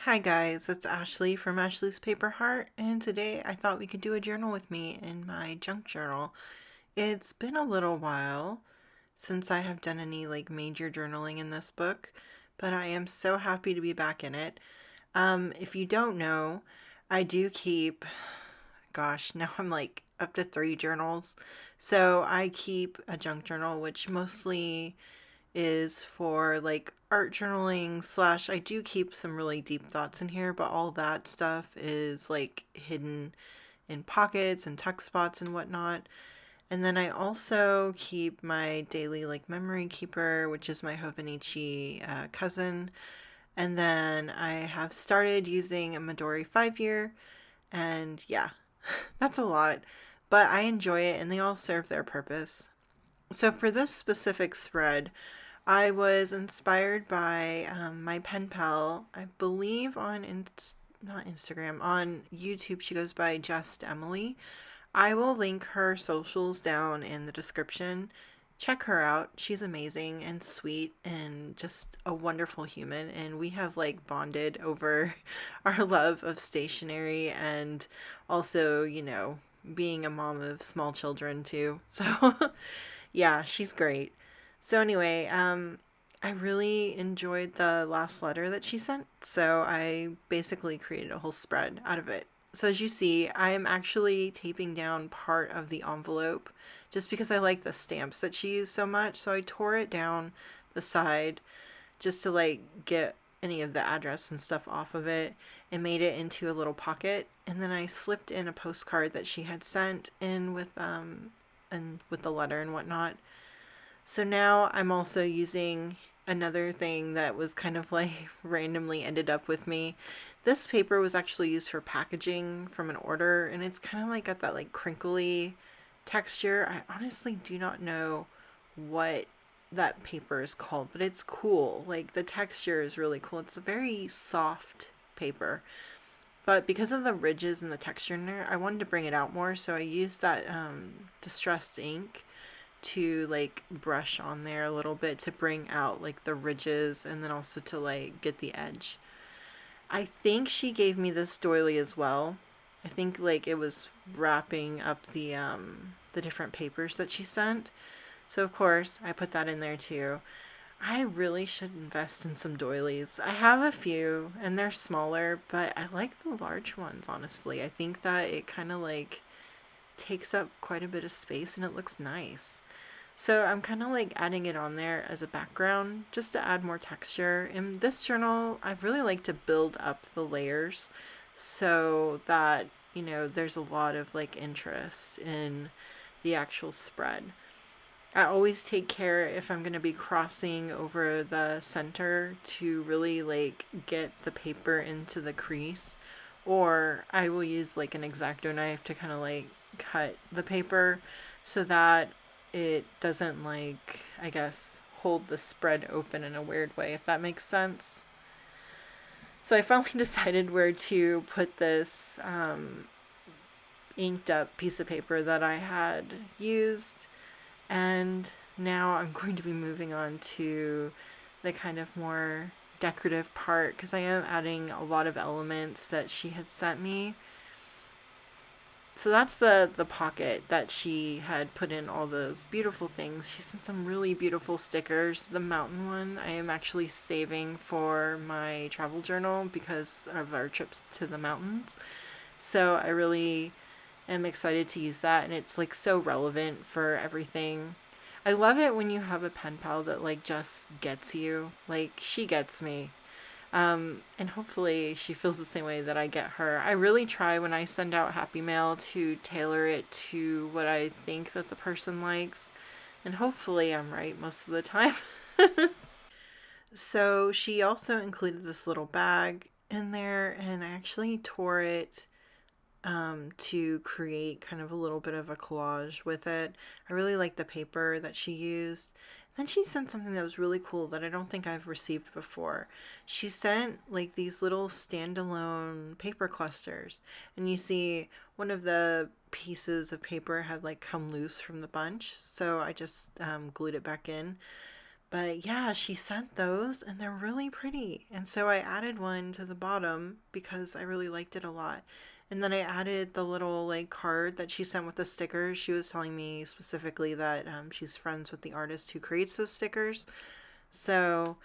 Hi guys, it's Ashley from Ashley's Paper Heart, and today I thought we could do a journal with me in my junk journal. It's been a little while since I have done any major journaling in this book, but I am so happy to be back in it. If you don't know, I do keep, gosh, now I'm up to 3 journals. So I keep a junk journal, which mostly is for art journaling slash I do keep some really deep thoughts in here, but all that stuff is hidden in pockets and tuck spots and whatnot. And then I also keep my daily memory keeper, which is my Hobonichi cousin. And then I have started using a Midori 5 year, and yeah, that's a lot, but I enjoy it and they all serve their purpose. So for this specific spread, I was inspired by my pen pal. I believe not Instagram, on YouTube. She goes by Just Emily. I will link her socials down in the description. Check her out. She's amazing and sweet and just a wonderful human. And we have bonded over our love of stationery and also, being a mom of small children too. So yeah, she's great. So anyway, I really enjoyed the last letter that she sent, so I basically created a whole spread out of it. So as you see, I am actually taping down part of the envelope just because I like the stamps that she used so much. So I tore it down the side just to get any of the address and stuff off of it and made it into a little pocket. And then I slipped in a postcard that she had sent in with the letter and whatnot. So now I'm also using another thing that was kind of randomly ended up with me. This paper was actually used for packaging from an order, and it's kind of got that crinkly texture. I honestly do not know what that paper is called, but it's cool. The texture is really cool. It's a very soft paper. But because of the ridges and the texture in there, I wanted to bring it out more, so I used that distressed ink to brush on there a little bit to bring out the ridges and then also to get the edge. I think she gave me this doily as well. I think it was wrapping up the different papers that she sent. So of course I put that in there too. I really should invest in some doilies. I have a few and they're smaller, but I like the large ones honestly. I think that it kind of takes up quite a bit of space and it looks nice. So I'm kind of adding it on there as a background just to add more texture. In this journal, I really like to build up the layers so that, there's a lot of interest in the actual spread. I always take care if I'm going to be crossing over the center to really get the paper into the crease, or I will use an X-Acto knife to kind of cut the paper so that it doesn't I guess hold the spread open in a weird way, if that makes sense. So I finally decided where to put this inked up piece of paper that I had used, and now I'm going to be moving on to the kind of more decorative part because I am adding a lot of elements that she had sent me. So that's the pocket that she had put in all those beautiful things. She sent some really beautiful stickers. The mountain one I am actually saving for my travel journal because of our trips to the mountains. So I really am excited to use that, and it's so relevant for everything. I love it when you have a pen pal that just gets you. She gets me. And hopefully she feels the same way that I get her. I really try when I send out Happy Mail to tailor it to what I think that the person likes. And hopefully I'm right most of the time. So she also included this little bag in there, and I actually tore it to create kind of a little bit of a collage with it. I really like the paper that she used. Then she sent something that was really cool that I don't think I've received before. She sent these little standalone paper clusters, and you see one of the pieces of paper had come loose from the bunch, so I just glued it back in. But yeah, she sent those and they're really pretty. And so I added one to the bottom because I really liked it a lot. And then I added the little like card that she sent with the stickers. She was telling me specifically that she's friends with the artist who creates those stickers. So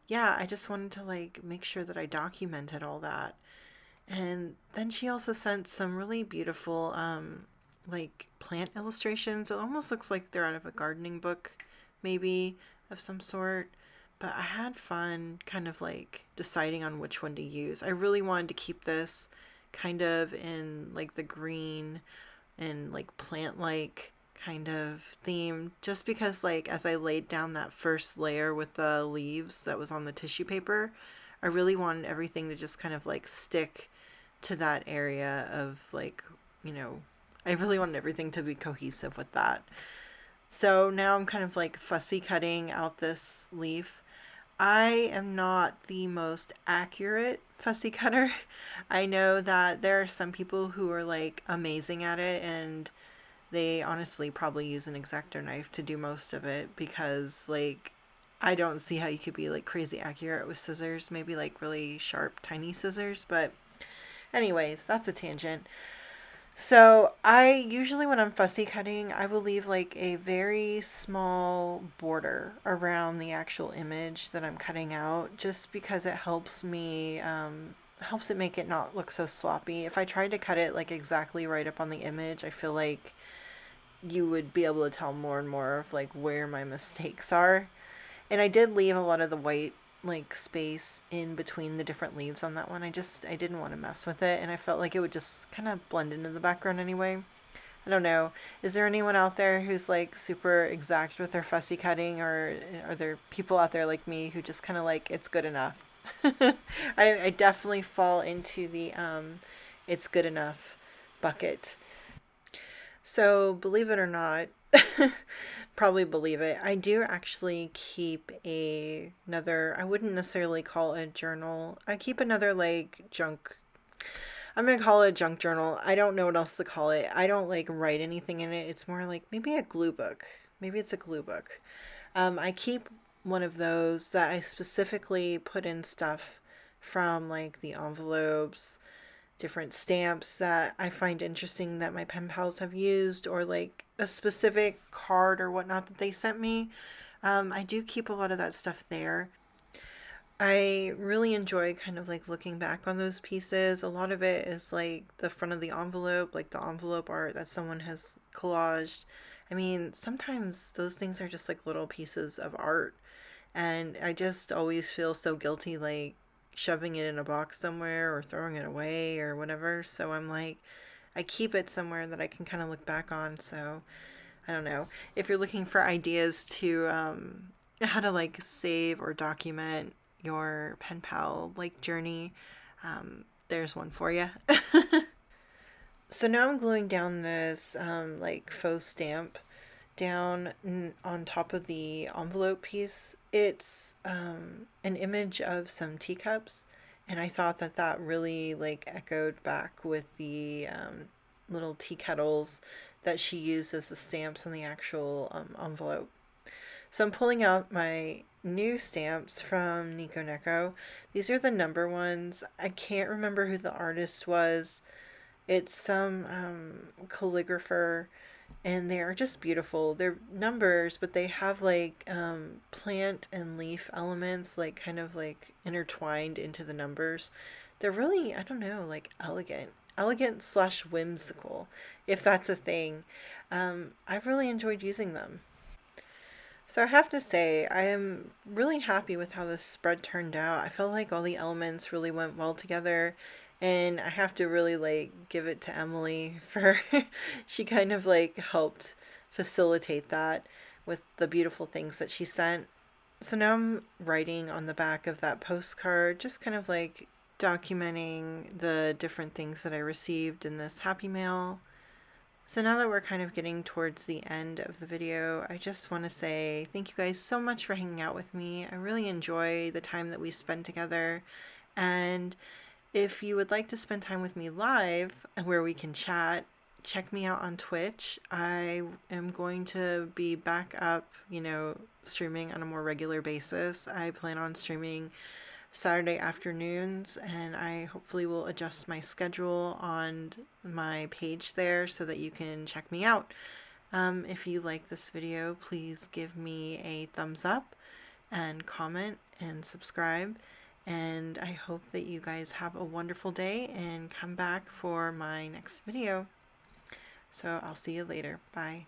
yeah, I just wanted to like make sure that I documented all that. And then she also sent some really beautiful like plant illustrations. It almost looks like they're out of a gardening book, maybe of some sort. But I had fun kind of like deciding on which one to use. I really wanted to keep this kind of in like the green and like plant like kind of theme just because like as I laid down that first layer with the leaves that was on the tissue paper, I really wanted everything to just kind of like stick to that area of like, you know, I really wanted everything to be cohesive with that. So now I'm kind of like fussy cutting out this leaf. I am not the most accurate fussy cutter. I know that there are some people who are like amazing at it, and they honestly probably use an X-Acto knife to do most of it because like I don't see how you could be like crazy accurate with scissors, maybe like really sharp tiny scissors, but anyways, that's a tangent. So I usually when I'm fussy cutting, I will leave like a very small border around the actual image that I'm cutting out, just because it helps me helps it make it not look so sloppy. If I tried to cut it like exactly right up on the image, I feel like you would be able to tell more and more of like where my mistakes are. And I did leave a lot of the white like space in between the different leaves on that one. I didn't want to mess with it, and I felt like it would just kind of blend into the background anyway. I don't know. Is there anyone out there who's like super exact with their fussy cutting, or are there people out there like me who just kind of like it's good enough? I definitely fall into the it's good enough bucket. So, believe it or not, probably believe it, I do actually keep another, I wouldn't necessarily call it a journal. I keep another like junk, I'm gonna call it a junk journal. I don't know what else to call it. I don't like write anything in it. It's more like maybe a glue book. Maybe it's a glue book. I keep one of those that I specifically put in stuff from like the envelopes, different stamps that I find interesting that my pen pals have used, or like a specific card or whatnot that they sent me. I do keep a lot of that stuff there. I really enjoy kind of like looking back on those pieces. A lot of it is like the front of the envelope, like the envelope art that someone has collaged. I mean, sometimes those things are just like little pieces of art, and I just always feel so guilty like shoving it in a box somewhere or throwing it away or whatever. So I'm like, I keep it somewhere that I can kind of look back on. So I don't know. If you're looking for ideas to how to like save or document your pen pal like journey, there's one for you. So now I'm gluing down this like faux stamp down on top of the envelope piece. It's an image of some teacups, and I thought that that really like echoed back with the little tea kettles that she used as the stamps on the actual envelope. So I'm pulling out my new stamps from Nico Neko. These are the number ones. I can't remember who the artist was. It's some calligrapher, and they are just beautiful. They're numbers, but they have like plant and leaf elements like kind of like intertwined into the numbers. They're really, I don't know, like elegant slash whimsical, if that's a thing. I've really enjoyed using them. So I have to say, I am really happy with how this spread turned out. I felt like all the elements really went well together, and I have to really like give it to Emily for she kind of like helped facilitate that with the beautiful things that she sent. So now I'm writing on the back of that postcard, just kind of like documenting the different things that I received in this Happy Mail. So now that we're kind of getting towards the end of the video, I just want to say thank you guys so much for hanging out with me. I really enjoy the time that we spend together. And if you would like to spend time with me live where we can chat, check me out on Twitch. I am going to be back up, streaming on a more regular basis. I plan on streaming Saturday afternoons, and I hopefully will adjust my schedule on my page there so that you can check me out. If you like this video, please give me a thumbs up and comment and subscribe. And I hope that you guys have a wonderful day and come back for my next video. So I'll see you later. Bye.